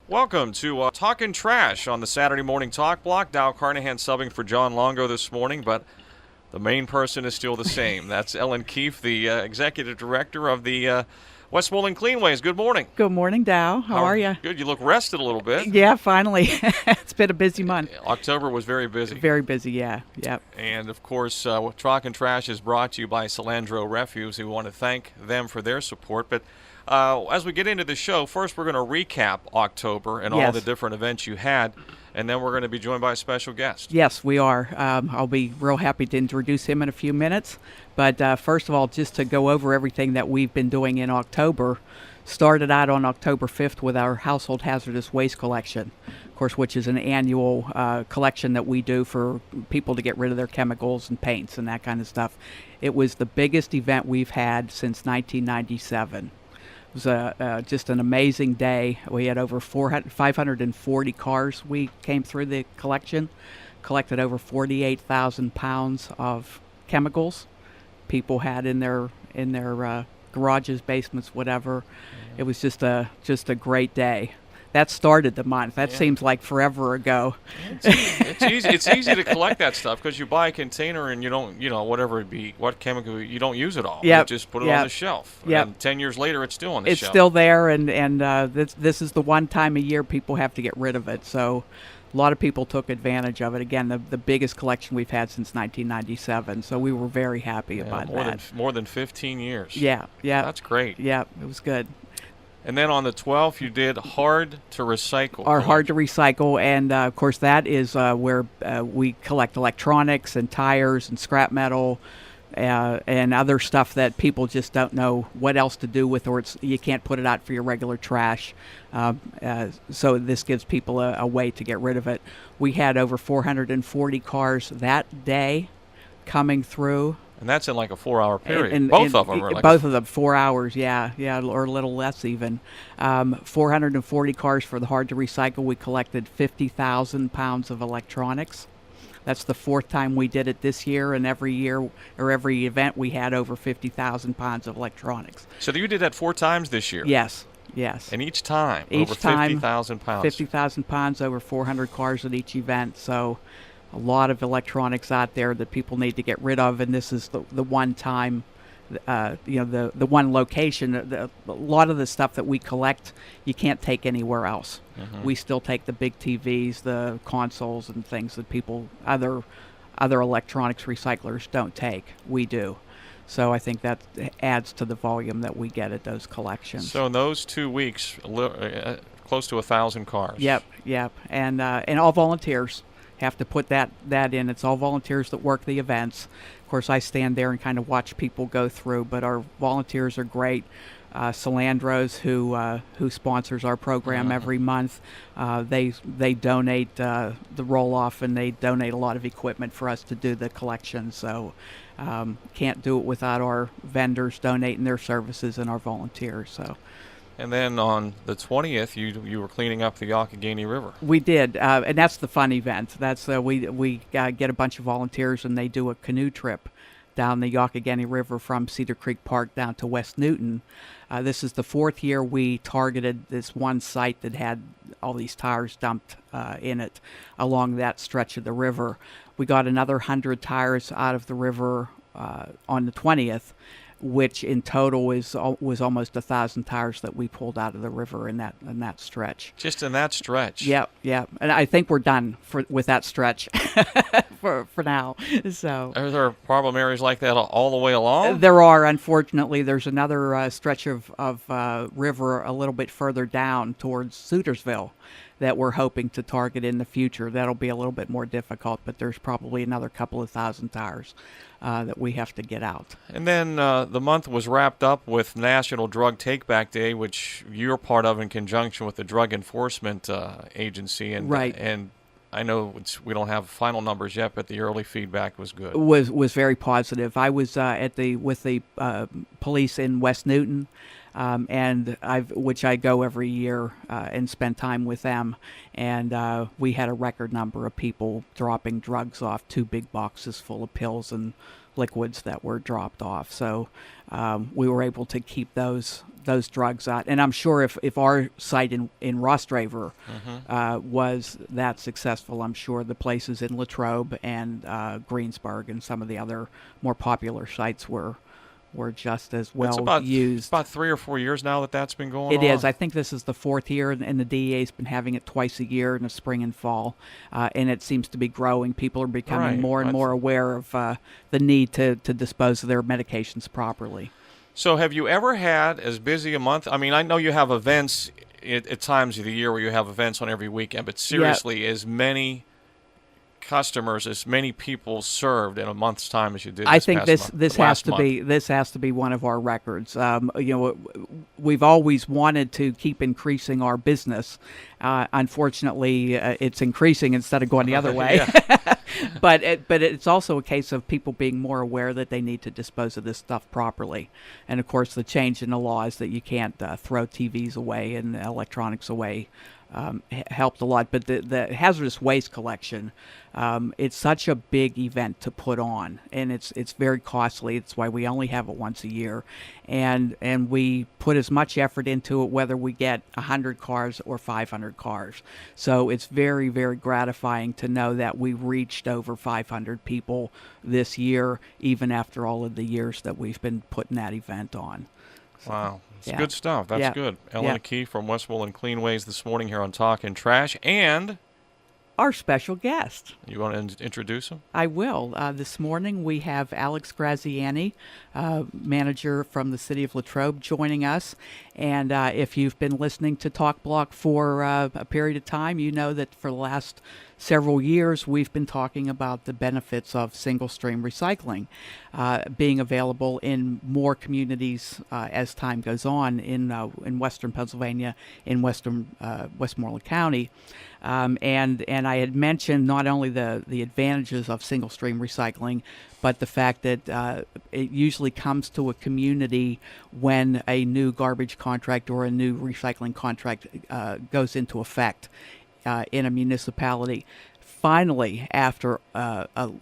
Welcome to Talking Trash on the Saturday Morning Talk Block. Dow Carnahan subbing for John Longo this morning, but the main person is still the same. That's Ellen Keefe, the Executive Director of the Westmoreland Cleanways. Good morning. Good morning, Dow. How are you? Good. You look rested a little bit. Yeah, finally. It's been a busy month. October was very busy. Very busy, yeah. Yep. And, of course, Talking Trash is brought to you by Cilandro Refuse. We want to thank them for their support. But as we get into the show, first we're going to recap October and all the different events you had, and then we're going to be joined by a special guest. Yes, we are. I'll be real happy to introduce him in a few minutes. But first of all, just to go over everything that we've been doing in October, started out on October 5th with our household hazardous waste collection, of course, which is an annual collection that we do for people to get rid of their chemicals and paints and that kind of stuff. It was the biggest event we've had since 1997. It was just an amazing day. We had over 540 cars. We came through the collection, collected over 48,000 pounds of chemicals people had in their garages, basements, whatever. It was just a great day. That started the month. That seems like forever ago. It's easy to collect that stuff because you buy a container and you don't, whatever it be, what chemical, you don't use it all. Yep. You just put it on the shelf. Yep. And 10 years later, it's still on the shelf. It's still there, and this is the one time a year people have to get rid of it. So a lot of people took advantage of it. Again, the biggest collection we've had since 1997. So we were very happy about that. More than 15 years. Yeah. That's great. Yeah, it was good. And then on the 12th, you did Hard to Recycle. Our Hard to Recycle, and of course that is where we collect electronics and tires and scrap metal and other stuff that people just don't know what else to do with, or you can't put it out for your regular trash. So this gives people a way to get rid of it. We had over 440 cars that day coming through. And that's in like a 4-hour period. Both of them are like both of them 4 hours, yeah, or a little less even. 440 cars for the Hard to Recycle. We collected 50,000 pounds of electronics. That's the fourth time we did it this year, and every year or every event we had over 50,000 pounds of electronics. So you did that 4 times this year? Yes. And each time over 50,000 pounds? 50,000 pounds, over 400 cars at each event. So a lot of electronics out there that people need to get rid of, and this is the one time, the one location. A lot of the stuff that we collect, you can't take anywhere else. Mm-hmm. We still take the big TVs, the consoles, and things that other electronics recyclers don't take. We do. So I think that adds to the volume that we get at those collections. So in those 2 weeks, close to 1,000 cars. Yep, and all volunteers. Have to put that in. It's all volunteers that work the events. Of course, I stand there and kind of watch people go through, but our volunteers are great. Cilandro's, who sponsors our program every month, they donate the roll-off, and they donate a lot of equipment for us to do the collection. So can't do it without our vendors donating their services and our volunteers. So. And then on the 20th, you were cleaning up the Youghiogheny River. We did, and that's the fun event. That's we get a bunch of volunteers, and they do a canoe trip down the Youghiogheny River from Cedar Creek Park down to West Newton. This is the 4th year we targeted this one site that had all these tires dumped in it along that stretch of the river. We got another 100 tires out of the river on the 20th. Which in total was almost 1,000 tires that we pulled out of the river in that stretch. Just in that stretch. Yep. And I think we're done with that stretch for now. So. Are there problem areas like that all the way along? There are. Unfortunately, there's another stretch of river a little bit further down towards Sutersville that we're hoping to target in the future. That'll be a little bit more difficult, but there's probably another couple of thousand tires that we have to get out. And then the month was wrapped up with National Drug Take-Back Day, which you're part of in conjunction with the Drug Enforcement Agency. And, right. And I know we don't have final numbers yet, but the early feedback was good. Was very positive. I was with the police in West Newton. and which I go every year and spend time with them. And we had a record number of people dropping drugs off, 2 big boxes full of pills and liquids that were dropped off. So we were able to keep those drugs out. And I'm sure if our site in Rostraver was that successful, I'm sure the places in Latrobe and Greensburg and some of the other more popular sites were just as well used. It's about 3 or 4 years now that's been going on. It is. I think this is the 4th year, and the DEA's been having it twice a year in the spring and fall, and it seems to be growing. People are becoming more and more aware of the need to dispose of their medications properly. So have you ever had as busy a month? I mean, I know you have events at times of the year where you have events on every weekend, but seriously, as many customers, as many people served in a month's time as you did. I think this has to be one of our records. We've always wanted to keep increasing our business. Unfortunately, it's increasing instead of going the other way. But it's also a case of people being more aware that they need to dispose of this stuff properly. And of course, the change in the law is that you can't throw TVs away and electronics away. Helped a lot, but the hazardous waste collection, it's such a big event to put on, and it's very costly. It's why we only have it once a year, and we put as much effort into it whether we get 100 cars or 500 cars. So it's very, very gratifying to know that we reached over 500 people this year, even after all of the years that we've been putting that event on. So, wow. It's good stuff. That's good. Ellen Key from Westmoreland Cleanways this morning here on Talkin' Trash. And our special guest. You want to introduce him? I will. This morning we have Alex Graziani, manager from the city of Latrobe, joining us. And if you've been listening to Talk Block for a period of time, you know that for the last several years we've been talking about the benefits of single-stream recycling being available in more communities as time goes on in western Pennsylvania, in Westmoreland County. And I had mentioned not only the advantages of single-stream recycling, but the fact that it usually comes to a community when a new garbage contract or a new recycling contract goes into effect in a municipality. Finally, after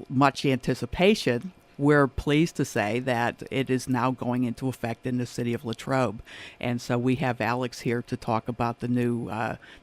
much anticipation, we're pleased to say that it is now going into effect in the city of Latrobe. And so we have Alex here to talk about the new,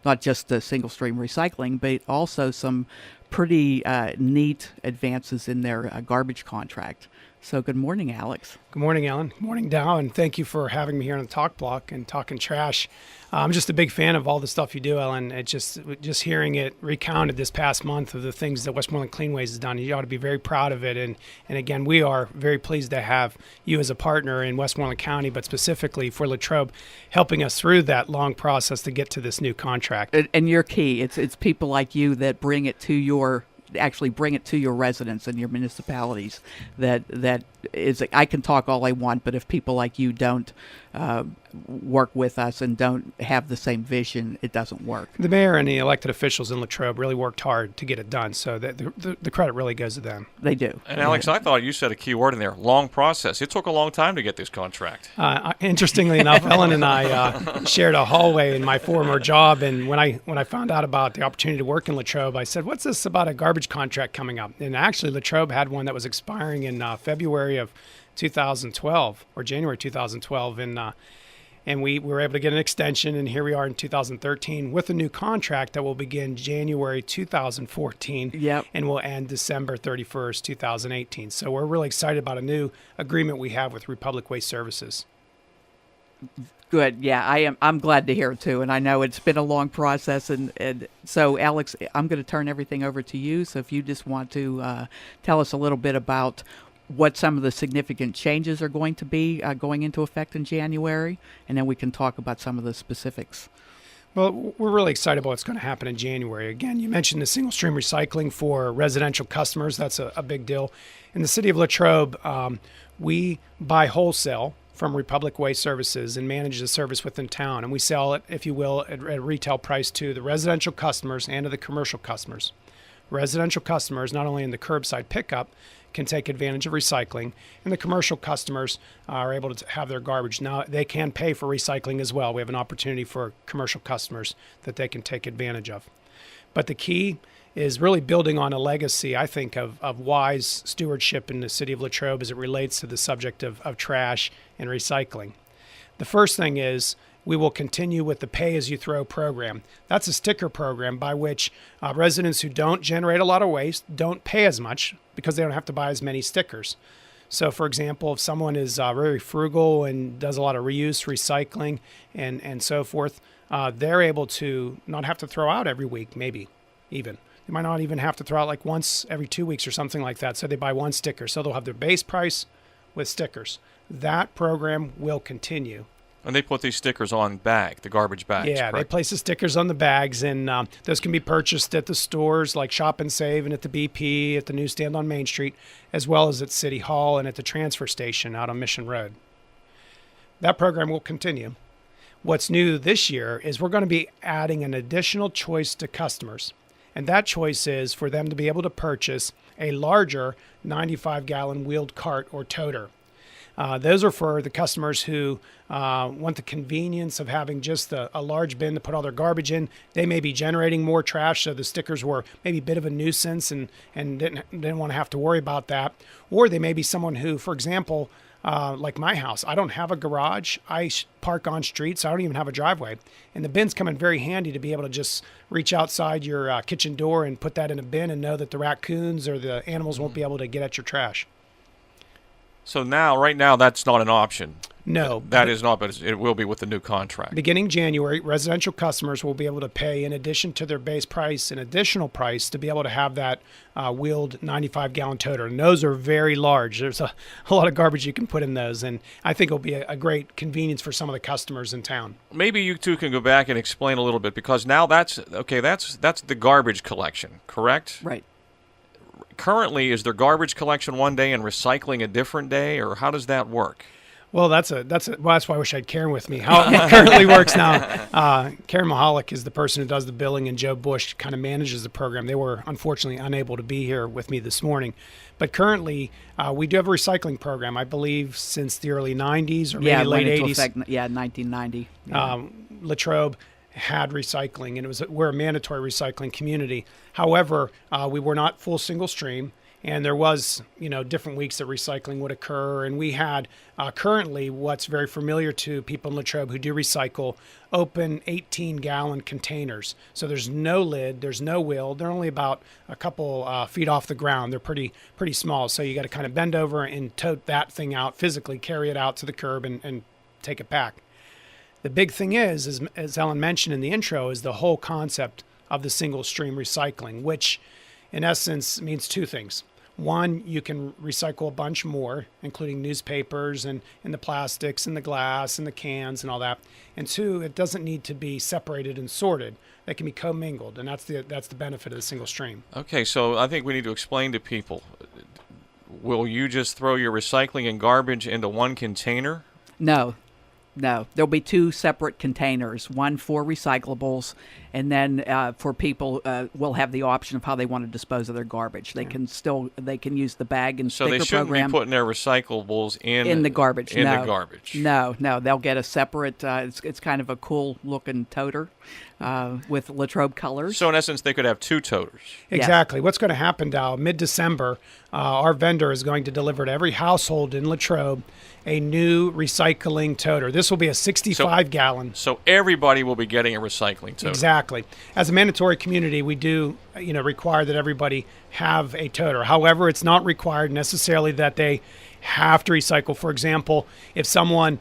not just the single-stream recycling, but also some pretty neat advances in their garbage contract. So good morning, Alex. Good morning, Ellen. Good morning, Dow, and thank you for having me here on the Talk Block and Talking Trash. I'm just a big fan of all the stuff you do, Ellen. It just hearing it recounted this past month of the things that Westmoreland Cleanways has done, you ought to be very proud of it. And again, we are very pleased to have you as a partner in Westmoreland County, but specifically for Latrobe, helping us through that long process to get to this new contract. And you're key. It's people like you that bring it to your residents and your municipalities. That is, I can talk all I want, but if people like you don't work with us and don't have the same vision, it doesn't work. The mayor and the elected officials in Latrobe really worked hard to get it done, so that the credit really goes to them. They do. And Alex, I thought you said a key word in there, long process. It took a long time to get this contract. Interestingly enough, Ellen and I shared a hallway in my former job, and when I found out about the opportunity to work in Latrobe, I said, what's this about a garbage contract coming up? And actually, Latrobe had one that was expiring in February of 2012 or January 2012, and we were able to get an extension, and here we are in 2013 with a new contract that will begin January 2014 and will end December 31st, 2018. So we're really excited about a new agreement we have with Republic Waste Services. Good. Yeah, I'm glad to hear it too. And I know it's been a long process. And so, Alex, I'm going to turn everything over to you. So if you just want to tell us a little bit about what some of the significant changes are going to be going into effect in January, and then we can talk about some of the specifics. Well, we're really excited about what's going to happen in January. Again, you mentioned the single-stream recycling for residential customers. That's a big deal. In the city of Latrobe, we buy wholesale from Republic Waste Services and manage the service within town. And we sell it, if you will, at a retail price to the residential customers and to the commercial customers. Residential customers, not only in the curbside pickup, can take advantage of recycling, and the commercial customers are able to have their garbage. Now, they can pay for recycling as well. We have an opportunity for commercial customers that they can take advantage of. But the key is really building on a legacy, I think, of wise stewardship in the city of Latrobe as it relates to the subject of trash and recycling. The first thing is we will continue with the pay-as-you-throw program. That's a sticker program by which residents who don't generate a lot of waste don't pay as much because they don't have to buy as many stickers. So, for example, if someone is very frugal and does a lot of reuse, recycling, and so forth, they're able to not have to throw out every week, maybe even. They might not even have to throw out like once every 2 weeks or something like that. So they buy one sticker. So they'll have their base price with stickers. That program will continue. And they put these stickers on the garbage bags. Yeah, correct? They place the stickers on the bags, and those can be purchased at the stores like Shop and Save and at the BP, at the newsstand on Main Street, as well as at City Hall and at the transfer station out on Mission Road. That program will continue. What's new this year is we're going to be adding an additional choice to customers. And that choice is for them to be able to purchase a larger 95-gallon wheeled cart or toter. Those are for the customers who want the convenience of having just a large bin to put all their garbage in. They may be generating more trash, so the stickers were maybe a bit of a nuisance and didn't want to have to worry about that. Or they may be someone who, for example, like my house, I don't have a garage. I park on street, so I don't even have a driveway. And the bins come in very handy to be able to just reach outside your kitchen door and put that in a bin and know that the raccoons or the animals won't be able to get at your trash. So right now, that's not an option. No. That is not, but it will be with the new contract. Beginning January, residential customers will be able to pay, in addition to their base price, an additional price to be able to have that wheeled 95-gallon toter. And those are very large. There's a lot of garbage you can put in those, and I think it'll be a great convenience for some of the customers in town. Maybe you two can go back and explain a little bit, because now that's the garbage collection, correct? Right. Currently, is there garbage collection one day and recycling a different day, or how does that work? Well, that's why I wish I had Karen with me. How it currently works now, Karen Mahalik is the person who does the billing, and Joe Bush kind of manages the program. They were unfortunately unable to be here with me this morning. But currently, we do have a recycling program, I believe, since the early 90s or maybe late 80s. Effect, 1990. Yeah. Latrobe had recycling, and we're a mandatory recycling community. However, we were not full single stream, and there was, different weeks that recycling would occur. And we had currently what's very familiar to people in Latrobe who do recycle, open 18-gallon containers. So there's no lid, there's no wheel. They're only about a couple feet off the ground. They're pretty small. So you got to kind of bend over and tote that thing out, physically carry it out to the curb and take it back. The big thing is, as Ellen mentioned in the intro, is the whole concept of the single stream recycling, which in essence means two things. One, you can recycle a bunch more, including newspapers and the plastics and the glass and the cans and all that. And two, it doesn't need to be separated and sorted. They can be commingled, and that's the benefit of the single stream. Okay, so I think we need to explain to people, will you just throw your recycling and garbage into one container? No. There'll be two separate containers, one for recyclables, and then for people, will have the option of how they want to dispose of their garbage. They can use the bag and so sticker program. So they shouldn't be putting their recyclables in the garbage. The garbage. No, they'll get a separate. It's kind of a cool looking toter with Latrobe colors. So in essence, they could have two toters. Exactly. Yes. What's going to happen now? Mid-December, our vendor is going to deliver to every household in Latrobe a new recycling toter. This will be a 65-gallon. So everybody will be getting a recycling toter. Exactly. As a mandatory community, we do, require that everybody have a toter. However, it's not required necessarily that they have to recycle. For example, if someone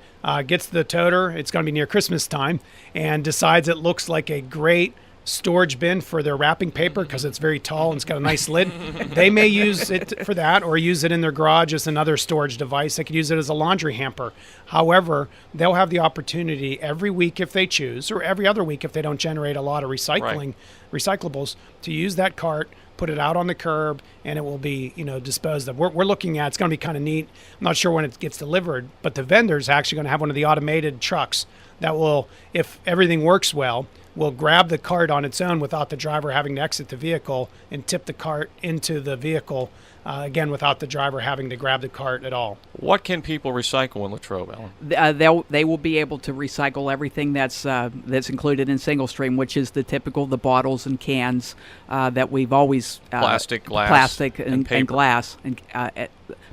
gets the toter, it's going to be near Christmas time, and decides it looks like a great storage bin for their wrapping paper because it's very tall and it's got a nice lid. They may use it for that, or use it in their garage as another storage device. They could use it as a laundry hamper. However, they'll have the opportunity every week if they choose, or every other week if they don't generate a lot of recyclables, to use that cart, put it out on the curb, and it will be, disposed of. We're looking at, it's going to be kind of neat. I'm not sure when it gets delivered, but the vendor's actually going to have one of the automated trucks that will, if everything works well, will grab the cart on its own without the driver having to exit the vehicle and tip the cart into the vehicle, again, without the driver having to grab the cart at all. What can people recycle in Latrobe, Alan? They will be able to recycle everything that's included in single stream, which is the typical, the bottles and cans that we've always plastic, glass, and glass. And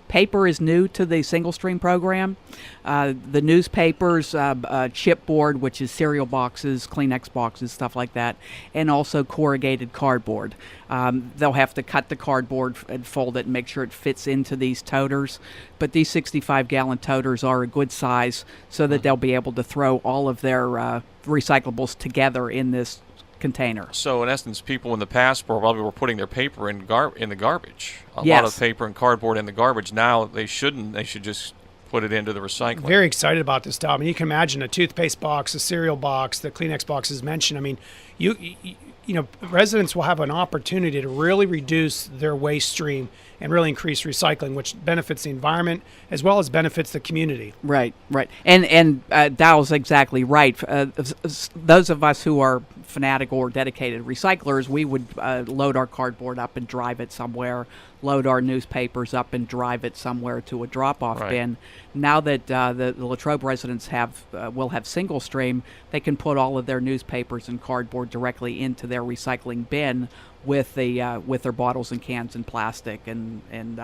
paper is new to the single stream program. The newspapers, chipboard, which is cereal boxes, Kleenex boxes, stuff like that, and also corrugated cardboard. They'll have to cut the cardboard and fold it and make sure it fits into these toters. But these 65-gallon toters are a good size so that they'll be able to throw all of their recyclables together in this container. So in essence, people in the past probably were putting their paper in the garbage. A Yes. lot of paper and cardboard in the garbage. Now they shouldn't. They should just put it into the recycling. Very excited about this stuff. I mean, you can imagine a toothpaste box, a cereal box, the Kleenex box is mentioned. I mean, you know, residents will have an opportunity to really reduce their waste stream and really increase recycling, which benefits the environment as well as benefits the community. Right. And Dow's exactly right. Those of us who are fanatic or dedicated recyclers, we would load our cardboard up and drive it somewhere, load our newspapers up and drive it somewhere to a drop-off bin. Now that the Latrobe residents will have single stream, they can put all of their newspapers and cardboard directly into their recycling bin with their bottles and cans and plastic and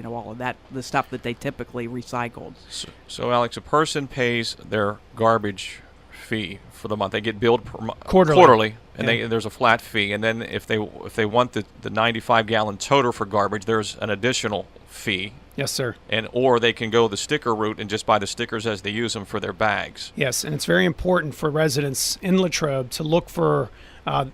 all of that, the stuff that they typically recycled. So Alex, a person pays their garbage fee for the month. They get billed quarterly, and there's a flat fee. And then if they want the 95-gallon toter for garbage, there's an additional fee. Yes, sir. Or they can go the sticker route and just buy the stickers as they use them for their bags. Yes, and it's very important for residents in Latrobe to look for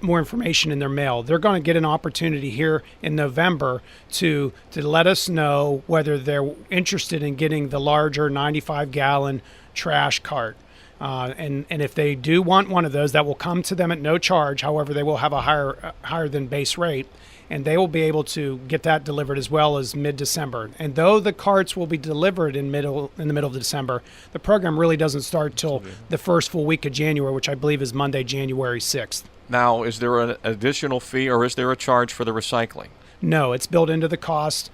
more information in their mail. They're going to get an opportunity here in November to let us know whether they're interested in getting the larger 95-gallon trash cart. And if they do want one of those, that will come to them at no charge. However, they will have a higher than base rate, and they will be able to get that delivered as well as mid-December. And though the carts will be delivered in the middle of December, the program really doesn't start till the first full week of January, which I believe is Monday, January 6th. Now, is there an additional fee or is there a charge for the recycling? No, it's built into the cost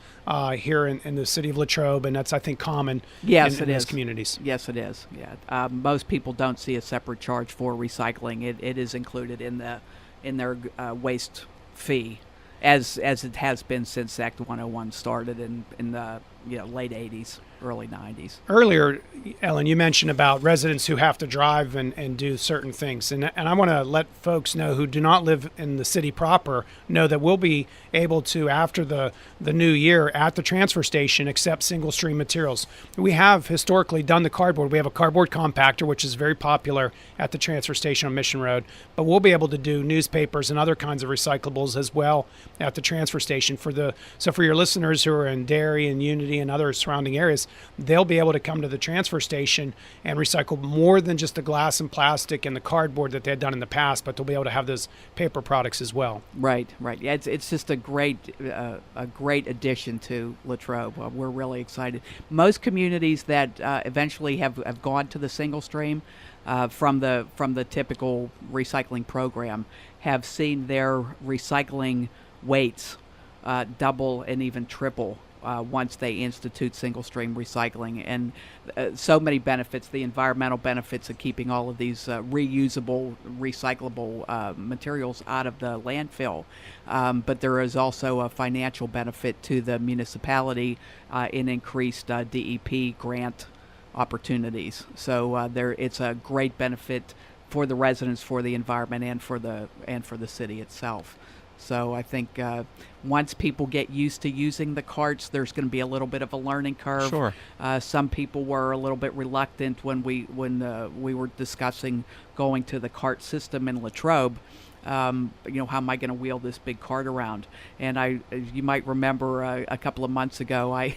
here in the city of Latrobe, and that's, I think, common in those communities. Yes, it is. Yeah, most people don't see a separate charge for recycling. It is included in their waste fee, as it has been since Act 101 started in the late 80s, early 90s. Earlier, Ellen, you mentioned about residents who have to drive and do certain things. And I want to let folks know who do not live in the city proper know that we'll be able to, after the new year, at the transfer station, accept single stream materials. We have historically done the cardboard. We have a cardboard compactor, which is very popular at the transfer station on Mission Road. But we'll be able to do newspapers and other kinds of recyclables as well at the transfer station. So for your listeners who are in Derry and Unity and other surrounding areas, they'll be able to come to the transfer station and recycle more than just the glass and plastic and the cardboard that they had done in the past, but they'll be able to have those paper products as well. Right. Yeah, it's just a great addition to Latrobe. We're really excited. Most communities that eventually have gone to the single stream from the typical recycling program have seen their recycling weights double and even triple once they institute single stream recycling, and so many benefits, the environmental benefits of keeping all of these reusable, recyclable materials out of the landfill. But there is also a financial benefit to the municipality in increased DEP grant opportunities. So it's a great benefit for the residents, for the environment, and for the city itself. So I think once people get used to using the carts, there's going to be a little bit of a learning curve. Sure. Some people were a little bit reluctant when we were discussing going to the cart system in Latrobe. How am I going to wheel this big cart around? And you might remember a couple of months ago,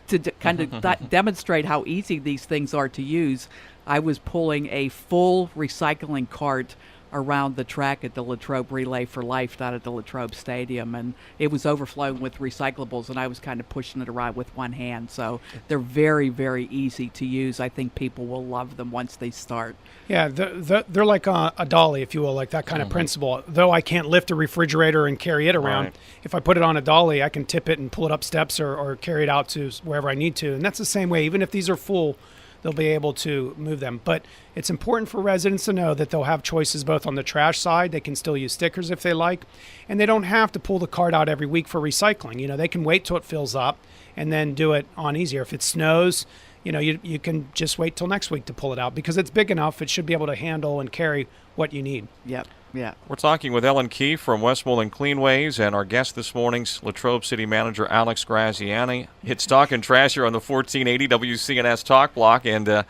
to kind of demonstrate how easy these things are to use, I was pulling a full recycling cart around the track at the Latrobe Relay for Life down at the Latrobe Stadium, and it was overflowing with recyclables, and I was kind of pushing it around with one hand. So they're very, very easy to use. I think people will love them once they start. Yeah, they're like a dolly, if you will, like that kind of principle. Though I can't lift a refrigerator and carry it around, if I put it on a dolly, I can tip it and pull it up steps or carry it out to wherever I need to. And that's the same way. Even if these are full, they'll be able to move them. But it's important for residents to know that they'll have choices both on the trash side. They can still use stickers if they like, and they don't have to pull the cart out every week for recycling. You know, they can wait till it fills up and then do it on easier. If it snows, you know, you can just wait till next week to pull it out because it's big enough. It should be able to handle and carry what you need. Yep. Yeah. We're talking with Ellen Keefe from Westmoreland Cleanways, and our guest this morning's Latrobe City Manager Alex Graziani. It's Talk and Trash here on the 1480 WCNS Talk Block. And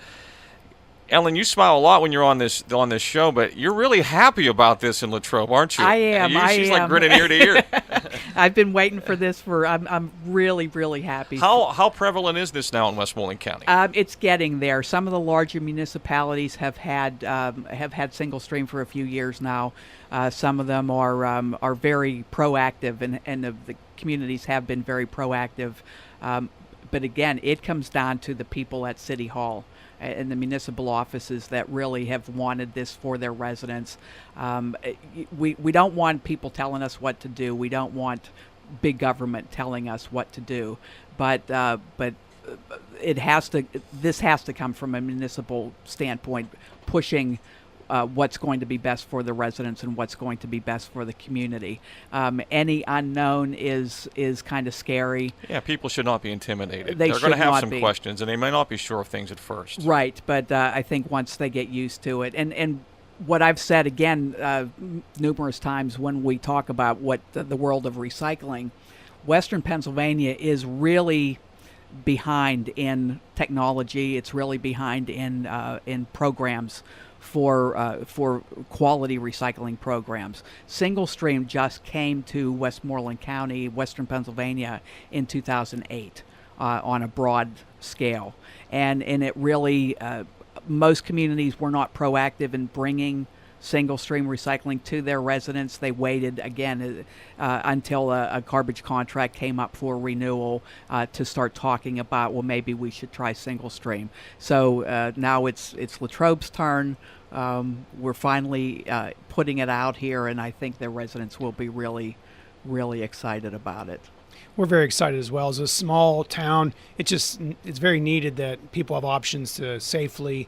Ellen, you smile a lot when you're on this show, but you're really happy about this in Latrobe, aren't you? I am. She's like grinning ear to ear. I've been waiting for this I'm really, really happy. How prevalent is this now in Westmoreland County? It's getting there. Some of the larger municipalities have had single stream for a few years now. Some of them are very proactive, and the communities have been very proactive. But again, it comes down to the people at City Hall and the municipal offices that really have wanted this for their residents. We don't want people telling us what to do. We don't want big government telling us what to do. But this has to come from a municipal standpoint, pushing what's going to be best for the residents and what's going to be best for the community. Any unknown is kind of scary. Yeah, people should not be intimidated. They're going to have some questions, and they may not be sure of things at first. Right, but I think once they get used to it, and what I've said again numerous times when we talk about what the world of recycling, Western Pennsylvania is really behind in technology. It's really behind in programs for quality recycling programs. Single stream just came to Westmoreland County, Western Pennsylvania in 2008 on a broad scale. And it really, most communities were not proactive in bringing single stream recycling to their residents. They waited again until a garbage contract came up for renewal to start talking about, well, maybe we should try single stream. So now it's Latrobe's turn. We're finally putting it out here, and I think the residents will be really, really excited about it. We're very excited as well. As a small town, it's very needed that people have options to safely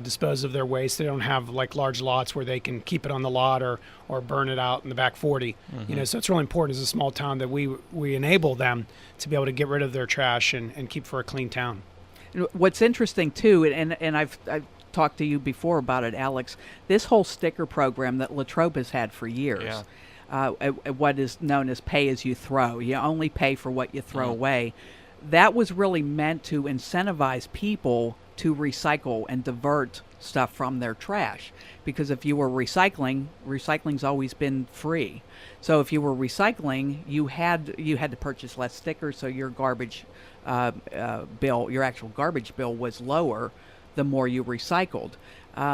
dispose of their waste. They don't have like large lots where they can keep it on the lot or burn it out in the back 40. You know, so it's really important as a small town that we enable them to be able to get rid of their trash and keep for a clean town. What's interesting too, and I've talked to you before about it, Alex, this whole sticker program that Latrobe has had for years, what is known as pay as you throw. You only pay for what you throw away. That was really meant to incentivize people to recycle and divert stuff from their trash. Because if you were recycling's always been free. So if you were recycling, you had to purchase less stickers, so your garbage bill, your actual garbage bill, was lower the more you recycled.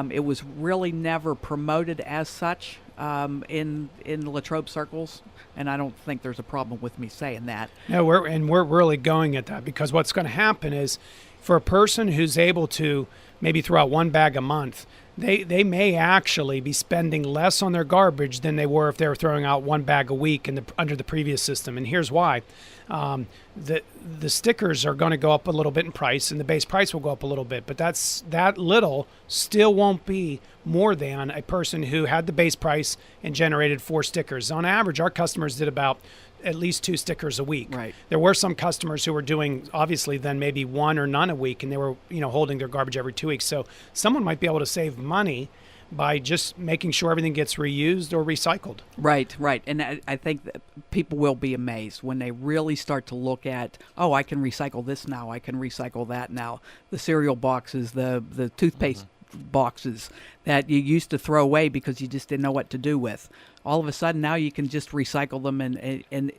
It was really never promoted as such in Latrobe circles, and I don't think there's a problem with me saying that. No, we're really going at that, because what's going to happen is, for a person who's able to maybe throw out one bag a month, they may actually be spending less on their garbage than they were if they were throwing out one bag a week under the previous system. And here's why. The stickers are going to go up a little bit in price, and the base price will go up a little bit, but that little still won't be more than a person who had the base price and generated 4 stickers. On average, our customers did about at least 2 stickers a week. Right. There were some customers who were doing, obviously, then maybe 1 or none a week, and they were, holding their garbage every 2 weeks. So someone might be able to save money by just making sure everything gets reused or recycled. Right. And I think that people will be amazed when they really start to look at, I can recycle this now, I can recycle that now. The cereal boxes, the toothpaste boxes that you used to throw away because you just didn't know what to do with. All of a sudden now you can just recycle them, and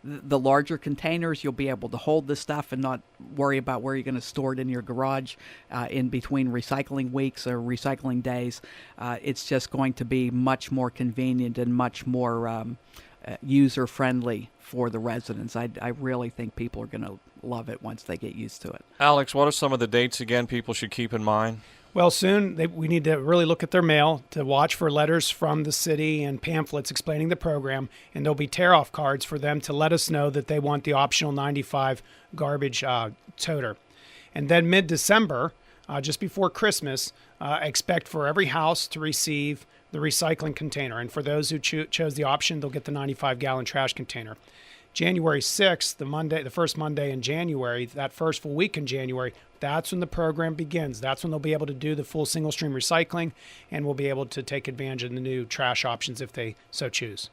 the larger containers, you'll be able to hold this stuff and not worry about where you're going to store it in your garage in between recycling weeks or recycling days. It's just going to be much more convenient and much more user-friendly for the residents. I really think people are going to love it once they get used to it. Alex, what are some of the dates again people should keep in mind? Well, soon we need to really look at their mail to watch for letters from the city and pamphlets explaining the program, and there'll be tear-off cards for them to let us know that they want the optional 95 garbage toter. And then mid-December, just before Christmas, expect for every house to receive the recycling container. And for those who chose the option, they'll get the 95-gallon trash container. January 6th, the first Monday in January, that first full week in January, that's when the program begins. That's when they'll be able to do the full single-stream recycling, and we'll be able to take advantage of the new trash options if they so choose.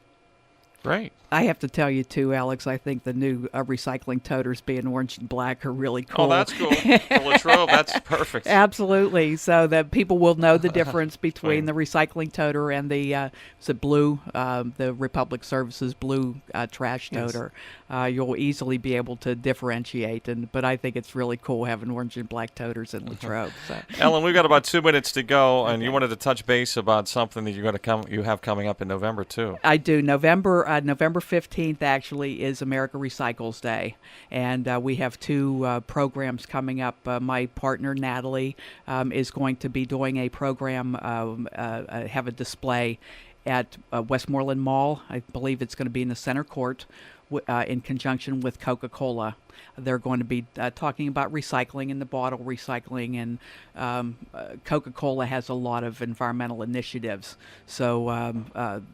Great. I have to tell you, too, Alex, I think the new recycling toters being orange and black are really cool. Oh, that's cool. For Latrobe, that's perfect. Absolutely. So that people will know the difference between the recycling toter and the blue, the Republic Services blue trash toter. Yes. You'll easily be able to differentiate. But I think it's really cool having orange and black toters in Latrobe. So. Ellen, we've got about 2 minutes to go, and you wanted to touch base about something that you have coming up in November, too. I do. November 15th actually is America Recycles Day, and we have two programs coming up. My partner Natalie is going to be doing a program, have a display at Westmoreland Mall. I believe it's going to be in the center court in conjunction with Coca-Cola. They're going to be talking about recycling and the bottle recycling, and Coca-Cola has a lot of environmental initiatives. So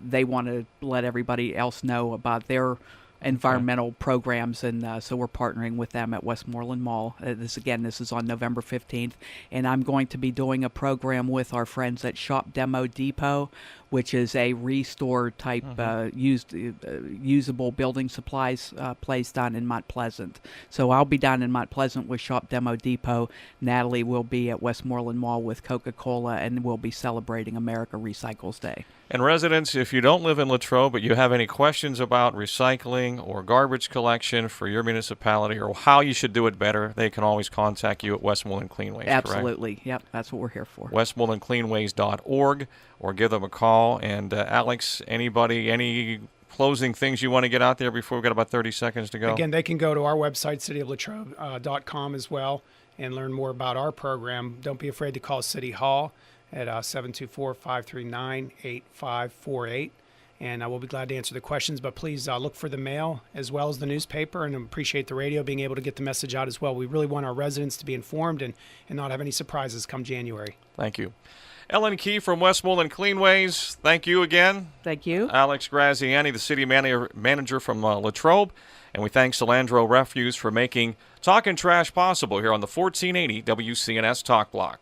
they want to let everybody else know about their environmental programs, and so we're partnering with them at Westmoreland Mall. This is on November 15th, and I'm going to be doing a program with our friends at Shop Demo Depot, which is a restore type usable building supplies place down in Mount Pleasant. So I'll be down in Mount Pleasant with Shop Demo Depot. Natalie will be at Westmoreland Mall with Coca-Cola, and we'll be celebrating America Recycles Day. And residents, if you don't live in Latrobe but you have any questions about recycling or garbage collection for your municipality or how you should do it better, they can always contact you at Westmoreland Cleanways. Absolutely. Correct? Yep, that's what we're here for. WestmorelandCleanways.org, or give them a call. And Alex, any closing things you want to get out there before we've got about 30 seconds to go? Again, they can go to our website, cityoflatrobe.com as well, and learn more about our program. Don't be afraid to call City Hall at 724-539-8548. And we'll be glad to answer the questions. But please look for the mail as well as the newspaper, and appreciate the radio being able to get the message out as well. We really want our residents to be informed and not have any surprises come January. Thank you. Ellen Key from Westmoreland Cleanways, thank you again. Thank you. Alex Graziani, the city manager from Latrobe. And we thank Solandro Refuse for making Talkin' Trash possible here on the 1480 WCNS Talk Block.